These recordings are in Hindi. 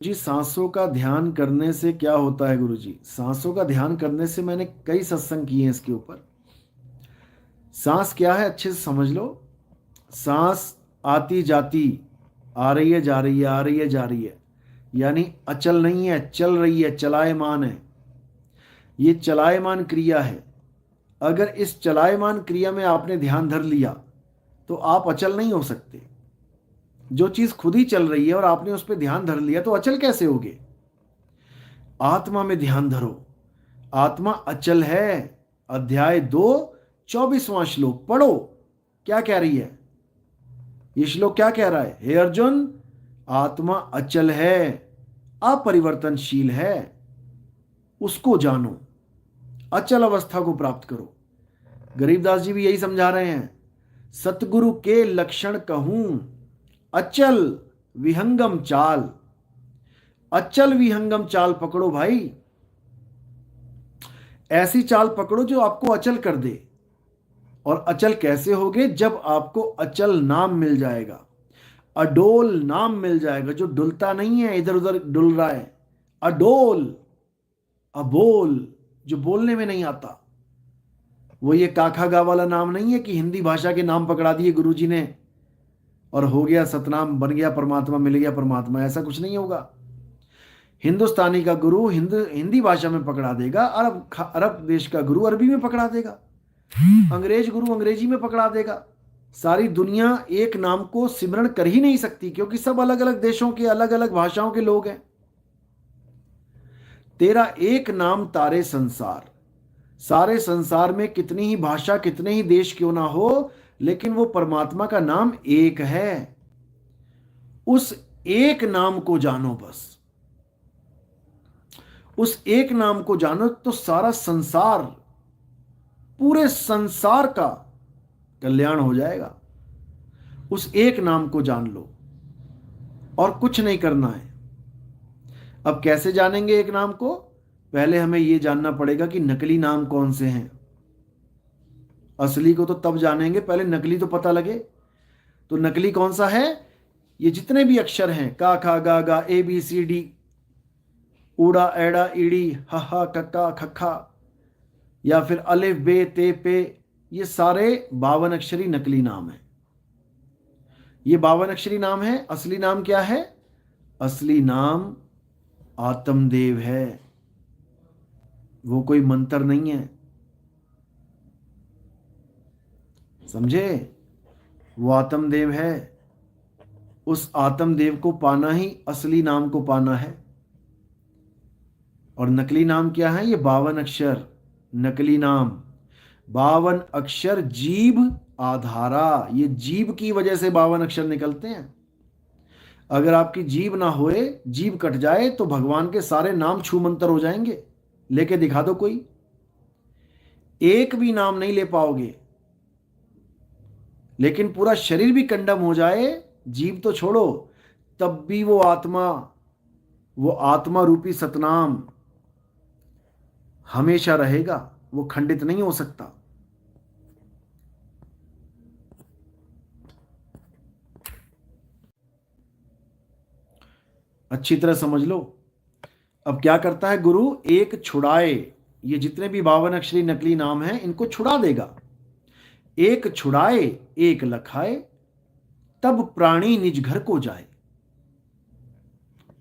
जी सांसों का ध्यान करने से क्या होता है गुरुजी? सांसों का ध्यान करने से मैंने कई सत्संग किए हैं इसके ऊपर। सांस क्या है अच्छे से समझ लो। सांस आती जाती, आ रही है जा रही है, आ रही है जा रही है, यानी अचल नहीं है, चल रही है, चलायमान है। ये चलायमान क्रिया है। अगर इस चलायमान क्रिया में आपने ध्यान धर लिया तो आप अचल नहीं हो सकते। जो चीज खुद ही चल रही है और आपने उस पर ध्यान धर लिया तो अचल कैसे होगे? आत्मा में ध्यान धरो। आत्मा अचल है। अध्याय 2 24वां श्लोक पढ़ो। क्या कह रही है ये श्लोक? क्या कह रहा है? हे अर्जुन, आत्मा अचल है, अपरिवर्तनशील है, उसको जानो, अचल अवस्था को प्राप्त करो। गरीबदास जी भी यही समझा रहे हैं। सतगुरु के लक्षण कहूं, अचल विहंगम चाल। अचल विहंगम चाल पकड़ो भाई। ऐसी चाल पकड़ो जो आपको अचल कर दे। और अचल कैसे होगे? जब आपको अचल नाम मिल जाएगा, अडोल नाम मिल जाएगा, जो डुलता नहीं है, इधर उधर डुल रहा है। अडोल, अबोल, जो बोलने में नहीं आता। वो ये काखा गा वाला नाम नहीं है कि हिंदी भाषा के नाम पकड़ा दिए गुरुजी ने और हो गया सतनाम, बन गया परमात्मा, मिल गया परमात्मा। ऐसा कुछ नहीं होगा। हिंदुस्तानी का गुरु हिंदी भाषा में पकड़ा देगा, अरब देश का गुरु अरबी में पकड़ा देगा, अंग्रेज गुरु अंग्रेजी में पकड़ा देगा। सारी दुनिया एक नाम को सिमरण कर ही नहीं सकती, क्योंकि सब अलग अलग देशों के, अलग अलग भाषाओं के लोग हैं। तेरा एक नाम तारे संसार। सारे संसार में कितनी ही भाषा, कितने ही देश क्यों ना हो, लेकिन वो परमात्मा का नाम एक है। उस एक नाम को जानो बस। उस एक नाम को जानो तो सारा संसार, पूरे संसार का कल्याण हो जाएगा। उस एक नाम को जान लो और कुछ नहीं करना है। अब कैसे जानेंगे एक नाम को? पहले हमें यह जानना पड़ेगा कि नकली नाम कौन से हैं। असली को तो तब जानेंगे, पहले नकली तो पता लगे। तो नकली कौन सा है? ये जितने भी अक्षर हैं, का खा गा गा, ए बी सी डी, ऊड़ा एड़ा ईड़ी, हा कक्का खखा, या फिर अलिफ बे ते पे, ये सारे 52 अक्षरी नकली नाम है। ये 52 अक्षरी नाम है। असली नाम क्या है? असली नाम आत्मदेव है। वो कोई मंत्र नहीं है, समझे? वो आत्मदेव है। उस आत्मदेव को पाना ही असली नाम को पाना है। और नकली नाम क्या है? ये 52 अक्षर नकली नाम। 52 अक्षर जीभ आधारा। ये जीभ की वजह से 52 अक्षर निकलते हैं। अगर आपकी जीभ ना होए, जीभ कट जाए, तो भगवान के सारे नाम छू मंतर हो जाएंगे। लेके दिखा दो कोई, एक भी नाम नहीं ले पाओगे। लेकिन पूरा शरीर भी कंडम हो जाए, जीभ तो छोड़ो, तब भी वो आत्मा रूपी सतनाम हमेशा रहेगा। वो खंडित नहीं हो सकता। अच्छी तरह समझ लो। अब क्या करता है गुरु? एक छुड़ाए। ये जितने भी 52 अक्षरी नकली नाम हैं, इनको छुड़ा देगा। एक छुड़ाए, एक लखाए, तब प्राणी निज घर को जाए।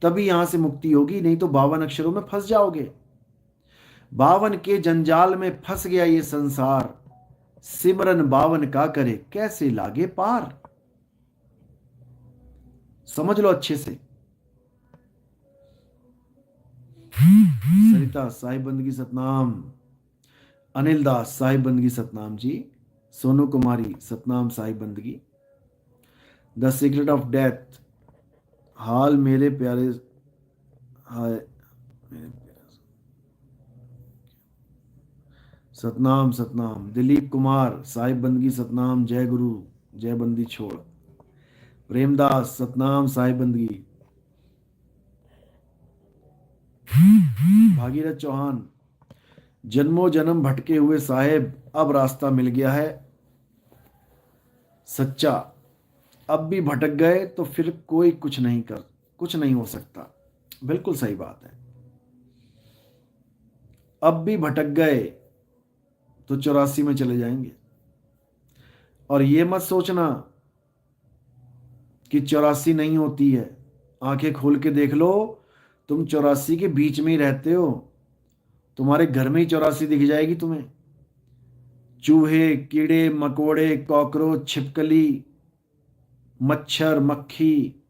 तभी यहां से मुक्ति होगी, नहीं तो 52 अक्षरों में फंस जाओगे। 52 के जंजाल में फंस गया ये संसार। सिमरन 52 का करे, कैसे लागे पार। समझ लो अच्छे से। सरिता साहिब बंदगी सतनाम, अनिल दास साहिब बंदगी सतनाम जी, सोनू कुमारी सतनाम साहिब बंदगी। द सीक्रेट ऑफ डेथ, हाल मेरे प्यारे, हाय सतनाम सतनाम। दिलीप कुमार साहिब बंदगी सतनाम, जय गुरु, जय बंदी छोड़। प्रेमदास सतनाम साहिब बंदगी। भागीरथ चौहान, जन्मों जन्म भटके हुए साहेब, अब रास्ता मिल गया है सच्चा। अब भी भटक गए तो फिर कुछ नहीं हो सकता। बिल्कुल सही बात है। अब भी भटक गए तो 84 में चले जाएंगे। और ये मत सोचना कि 84 नहीं होती है। आंखें खोल के देख लो, तुम 84 के बीच में ही रहते हो। तुम्हारे घर में ही 84 दिख जाएगी तुम्हें। चूहे, कीड़े मकोड़े, कॉकरोच, छिपकली, मच्छर, मक्खी,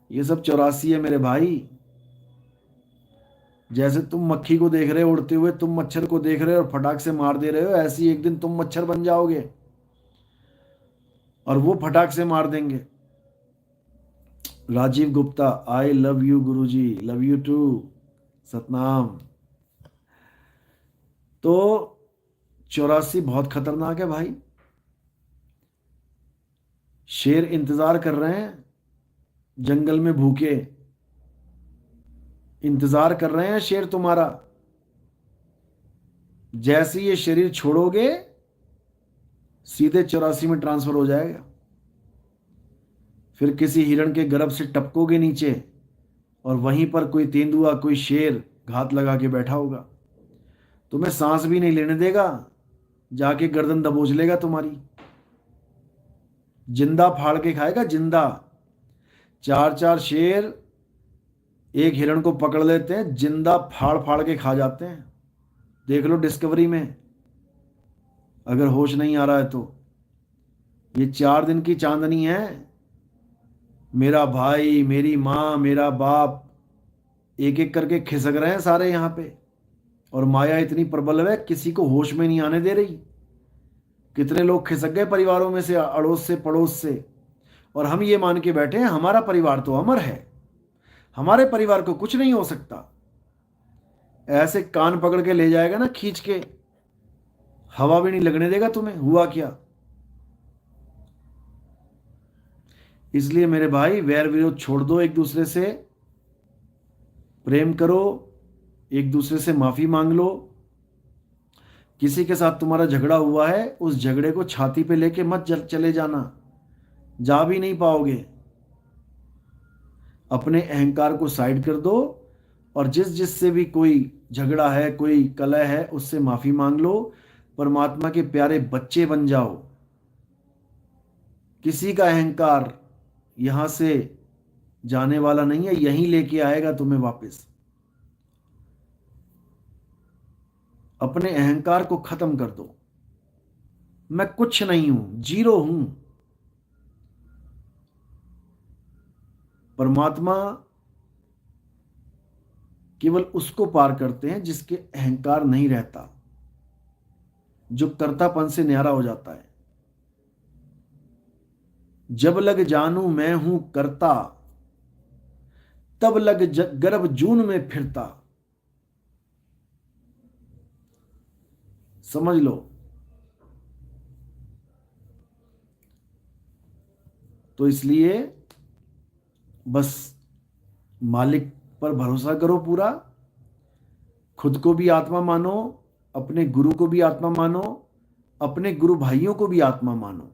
ये सब 84 है मेरे भाई। जैसे तुम मक्खी को देख रहे हो उड़ते हुए, तुम मच्छर को देख रहे हो और फटाक से मार दे रहे हो, ऐसे ही एक दिन तुम मच्छर बन जाओगे और वो फटाक से मार देंगे। Rajiv Gupta, I love you Guruji, love you too. Satnam. तो 84 बहुत खतरनाक है भाई। शेर इंतजार कर रहे हैं जंगल में भूखे, इंतजार कर रहे हैं शेर तुम्हारा। जैसे ये शरीर छोड़ोगे सीधे 84 में ट्रांसफर हो जाएगा। फिर किसी हिरण के गर्भ से टपकोगे नीचे और वहीं पर कोई तेंदुआ, कोई शेर घात लगा के बैठा होगा, तुम्हें सांस भी नहीं लेने देगा, जाके गर्दन दबोच लेगा तुम्हारी, जिंदा फाड़ के खाएगा जिंदा। चार चार शेर एक हिरण को पकड़ लेते हैं, जिंदा फाड़ फाड़ के खा जाते हैं। देख लो डिस्कवरी में, अगर होश नहीं आ रहा है तो। ये 4 दिन की चांदनी है। मेरा भाई, मेरी माँ, मेरा बाप एक एक करके खिसक रहे हैं सारे यहाँ पे। और माया इतनी प्रबल है, किसी को होश में नहीं आने दे रही। कितने लोग खिसक गए परिवारों में से, अड़ोस से पड़ोस से। और हम ये मान के बैठे हैं हमारा परिवार तो अमर है, हमारे परिवार को कुछ नहीं हो सकता। ऐसे कान पकड़ के ले जाएगा ना खींच के, हवा भी नहीं लगने देगा तुम्हें। हुआ क्या? इसलिए मेरे भाई, वैर विरोध छोड़ दो, एक दूसरे से प्रेम करो, एक दूसरे से माफी मांग लो। किसी के साथ तुम्हारा झगड़ा हुआ है, उस झगड़े को छाती पे लेके मत चले जाना, जा भी नहीं पाओगे। अपने अहंकार को साइड कर दो और जिस जिससे भी कोई झगड़ा है, कोई कलह है, उससे माफी मांग लो। परमात्मा के प्यारे बच्चे बन जाओ। किसी का अहंकार यहां से जाने वाला नहीं है, यहीं लेके आएगा तुम्हें वापस। अपने अहंकार को खत्म कर दो। मैं कुछ नहीं हूं, जीरो हूं। परमात्मा केवल उसको पार करते हैं जिसके अहंकार नहीं रहता, जो कर्तापन से न्यारा हो जाता है। जब लग जानू मैं हूं करता, तब लग गर्भ जून में फिरता। समझ लो। तो इसलिए बस मालिक पर भरोसा करो पूरा। खुद को भी आत्मा मानो, अपने गुरु को भी आत्मा मानो, अपने गुरु भाइयों को भी आत्मा मानो।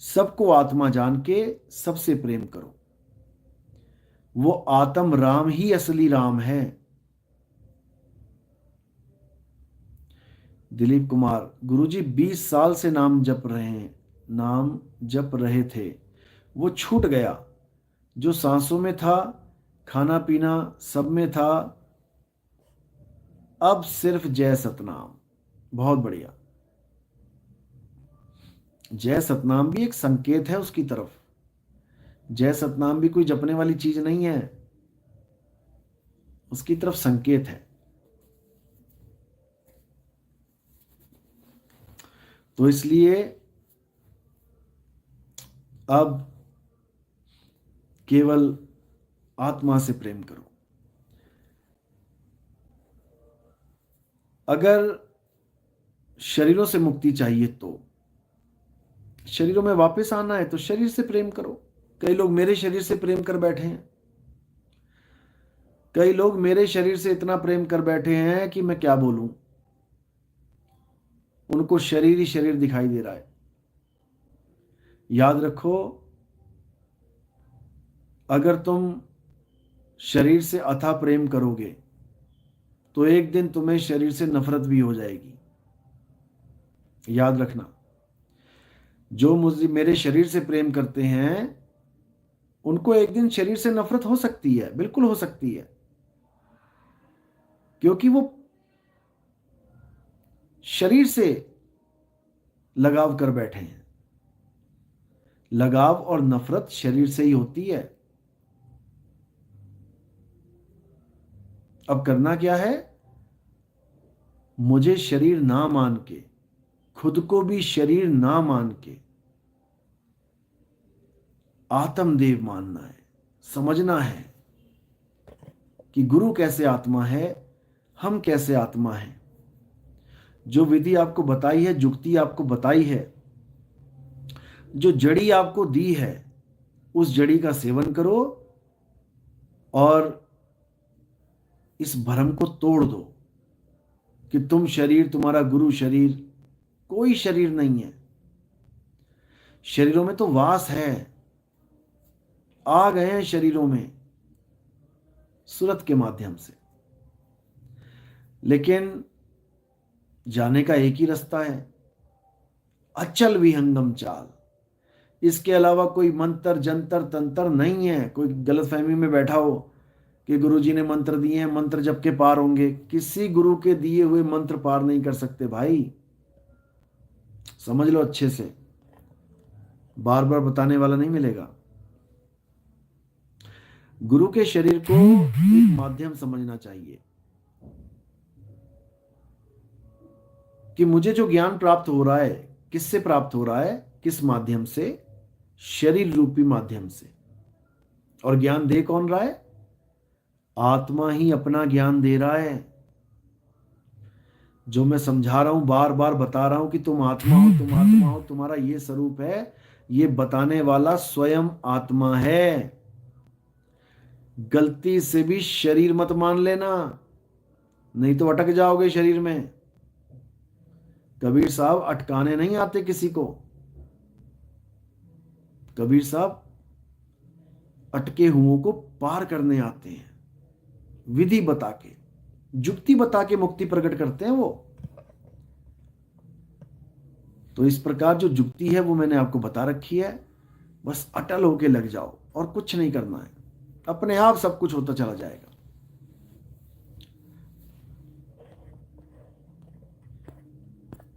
सबको आत्मा जान के सबसे प्रेम करो। वो आत्म राम ही असली राम है। दिलीप कुमार, गुरुजी 20 साल से नाम जप रहे हैं, नाम जप रहे थे, वो छूट गया। जो सांसों में था, खाना पीना सब में था, अब सिर्फ जय सतनाम। बहुत बढ़िया। जय सतनाम भी एक संकेत है उसकी तरफ। जय सतनाम भी कोई जपने वाली चीज नहीं है, उसकी तरफ संकेत है। तो इसलिए अब केवल आत्मा से प्रेम करो। अगर शरीरों से मुक्ति चाहिए तो शरीरों में वापस आना है तो शरीर से प्रेम करो। कई लोग मेरे शरीर से प्रेम कर बैठे हैं, कई लोग मेरे शरीर से इतना प्रेम कर बैठे हैं कि मैं क्या बोलूं। उनको शरीर ही शरीर दिखाई दे रहा है। याद रखो, अगर तुम शरीर से अथाह प्रेम करोगे तो एक दिन तुम्हें शरीर से नफरत भी हो जाएगी। याद रखना, जो मुझे मेरे शरीर से प्रेम करते हैं उनको एक दिन शरीर से नफरत हो सकती है, बिल्कुल हो सकती है, क्योंकि वो शरीर से लगाव कर बैठे हैं। लगाव और नफरत शरीर से ही होती है। अब करना क्या है? मुझे शरीर ना मान के, खुद को भी शरीर ना मान के आत्मदेव मानना है। समझना है कि गुरु कैसे आत्मा है, हम कैसे आत्मा हैं। जो विधि आपको बताई है, जुक्ति आपको बताई है, जो जड़ी आपको दी है, उस जड़ी का सेवन करो और इस भ्रम को तोड़ दो कि तुम शरीर, तुम्हारा गुरु शरीर। कोई शरीर नहीं है। शरीरों में तो वास है, आ गए हैं शरीरों में सूरत के माध्यम से, लेकिन जाने का एक ही रास्ता है, अचल विहंगम चाल। इसके अलावा कोई मंत्र जंतर तंत्र नहीं है। कोई गलतफहमी में बैठा हो कि गुरुजी ने मंत्र दिए हैं, मंत्र जप के पार होंगे। किसी गुरु के दिए हुए मंत्र पार नहीं कर सकते भाई, समझ लो अच्छे से। बार बार बताने वाला नहीं मिलेगा। गुरु के शरीर को एक माध्यम समझना चाहिए कि मुझे जो ज्ञान प्राप्त हो रहा है, किससे प्राप्त हो रहा है, किस माध्यम से? शरीर रूपी माध्यम से। और ज्ञान दे कौन रहा है? आत्मा ही अपना ज्ञान दे रहा है। जो मैं समझा रहा हूं, बार बार बता रहा हूं कि तुम आत्मा हो, तुम आत्मा हो, तुम्हारा ये स्वरूप है, ये बताने वाला स्वयं आत्मा है। गलती से भी शरीर मत मान लेना, नहीं तो अटक जाओगे शरीर में। कबीर साहब अटकाने नहीं आते किसी को। कबीर साहब अटके हुओं को पार करने आते हैं, विधि बता के, जुक्ति बता के मुक्ति प्रकट करते हैं वो। तो इस प्रकार जो जुक्ति है वो मैंने आपको बता रखी है, बस अटल होके लग जाओ और कुछ नहीं करना है, अपने आप सब कुछ होता चला जाएगा।